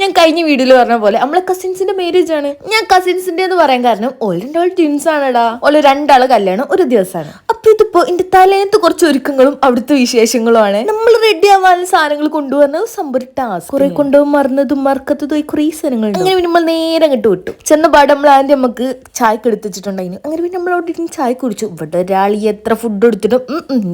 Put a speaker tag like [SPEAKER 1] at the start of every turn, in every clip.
[SPEAKER 1] ഞാൻ കഴിഞ്ഞ വീഡിയോയിൽ പറഞ്ഞ പോലെ നമ്മളെ കസിൻസിന്റെ മാരേജ് ആണ്. ഞാൻ കസിൻസിന്റെ എന്ന് പറയാൻ കാരണം ഓൾ രണ്ടാൾ ട്വിൻസ് ആണടാ. ഓള് രണ്ടാള് കല്യാണം ഒരു ദിവസമാണ്. അപ്പൊ ഇതിപ്പോ എന്റെ തലേന്ന് കുറച്ച് ഒരുക്കങ്ങളും അവിടുത്തെ വിശേഷങ്ങളും ആണ്. നമ്മൾ റെഡി ആവാനുള്ള സാധനങ്ങൾ കൊണ്ടുവന്നത് സംഭവം ടാസ്ക്. കുറെ കൊണ്ടുപോകാൻ മറന്നതും മറക്കത്തതും കുറെ സാധനങ്ങൾ. അങ്ങനെ നമ്മൾ നേരെ അങ്ങോട്ട് വിട്ടു. ചെന്നപാട് നമ്മൾ ആദ്യം നമുക്ക് ചായക്ക് എടുത്ത് വെച്ചിട്ടുണ്ടായിരുന്നു. അങ്ങനെ പിന്നെ നമ്മൾ അവിടെ ഇരുന്ന് ചായ കുടിച്ചു. ഇവിടെ ഒരാൾ എത്ര ഫുഡ് എടുത്തിട്ടും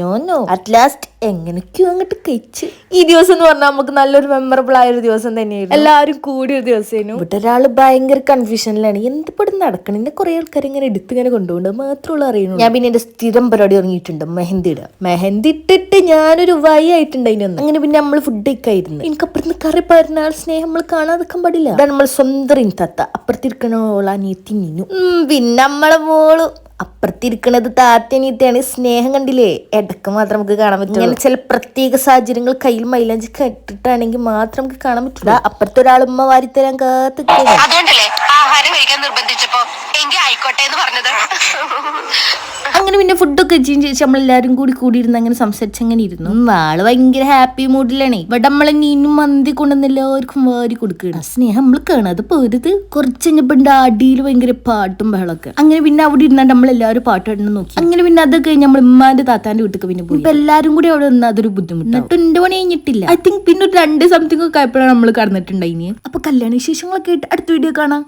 [SPEAKER 1] നോ അറ്റ് ലാസ്റ്റ് എങ്ങനെയൊക്കെയോ അങ്ങോട്ട് കഴിച്ച്. ഈ ദിവസം എന്ന് പറഞ്ഞാൽ നമുക്ക് നല്ലൊരു മെമ്മറബിൾ ആയ ഒരു ദിവസം തന്നെയായിരുന്നു. എല്ലാവരും കൂടിയ ഒരു ദിവസമായിരുന്നു. ഇവിടെ ഒരാള് ഭയങ്കര കൺഫ്യൂഷനിലാണ്. എന്തിവിടെ നടക്കണം. എന്നെ കുറെ ആൾക്കാർ ഇങ്ങനെ എടുത്തിങ്ങനെ കൊണ്ടുപോകുന്നത് മാത്രമുള്ള അറിയുന്നു. ഞാൻ പിന്നെ എന്റെ സ്ഥിരം പരിപാടി തുടങ്ങിയിട്ടുണ്ട്, മെഹന്തി ഇടുക. മെഹന്തി ഇട്ടിട്ട് ഞാനൊരു വൈ ആയിട്ടുണ്ട് അതിനൊന്ന്. അങ്ങനെ പിന്നെ നമ്മൾ ഫുഡ് കഴിക്കായിരുന്നു. എനിക്ക് അപ്പുറത്ത് കറി പറഞ്ഞ ആൾ സ്നേഹം നമ്മൾ കാണാതെക്കാൻ പാടില്ല. അതാണ് നമ്മൾ സ്വന്തം തത്ത. അപ്പുറത്തിരിക്കണോളാ നീത്തി നിന്നു. പിന്നെ നമ്മളെ മോള് അപ്പുറത്തിരിക്കണത് താത്തനീത്തയാണ്. സ്നേഹം കണ്ടില്ലേ, ഇടക്ക് മാത്രം നമുക്ക് കാണാൻ പറ്റും. ഇങ്ങനെ ചില പ്രത്യേക സാഹചര്യങ്ങൾ കയ്യിൽ മൈലാഞ്ചി കെട്ടിട്ടാണെങ്കിൽ മാത്രം നമുക്ക് കാണാൻ പറ്റില്ല. അപ്പുറത്തെ ഒരാളുമ്മ വാരിത്തരാൻ കാത്തിരിക്കുകയാണ്.
[SPEAKER 2] അതുകൊണ്ടല്ലേ ആഹാരം കഴിക്കാൻ നിർബന്ധിച്ചപ്പോ എങ്കിൽ ആയിക്കോട്ടെ എന്ന് പറഞ്ഞത്.
[SPEAKER 1] അങ്ങനെ പിന്നെ ഫുഡൊക്കെ ചേഞ്ച് ചെയ്ത് നമ്മളെല്ലാരും കൂടിയിരുന്ന് അങ്ങനെ സംസാരിച്ചങ്ങനെ ഇരുന്നു. ആള് ഭയങ്കര ഹാപ്പി മൂഡിലാണ്. ഇവിടെ നമ്മളെ നീനും മന്തി കൊണ്ടുവന്ന് എല്ലാവർക്കും വാരി കൊടുക്കുകയാണ്. സ്നേഹം നമ്മൾ കാണാതെ പോരുത്. കുറച്ച് കഴിഞ്ഞപ്പോ അടിയിൽ ഭയങ്കര പാട്ടും ബഹളൊക്കെ. അങ്ങനെ പിന്നെ അവിടെ ഇരുന്നാണ്ട് നമ്മളെല്ലാവരും പാട്ട് പാടുന്ന നോക്കി. അങ്ങനെ പിന്നെ അത് കഴിഞ്ഞ് നമ്മൾ ഉമ്മാന്റെ താത്താന്റെ വീട്ടിൽ പിന്നെ പോയി. ഇപ്പൊ എല്ലാരും കൂടി അവിടെ നിന്ന് അതൊരു ബുദ്ധിമുട്ട്. എന്നിട്ട് 2 മണി കഴിഞ്ഞിട്ടില്ല. ഐ തിങ്ക് പിന്നെ ഒരു 2 സംതിങ് ഒക്കെ ആയപ്പോഴാണ് നമ്മൾ കടന്നിട്ടുണ്ടായിനി. അപ്പൊ കല്യാണ വിശേഷങ്ങളൊക്കെ ആയിട്ട് അടുത്ത വീഡിയോ കാണാം.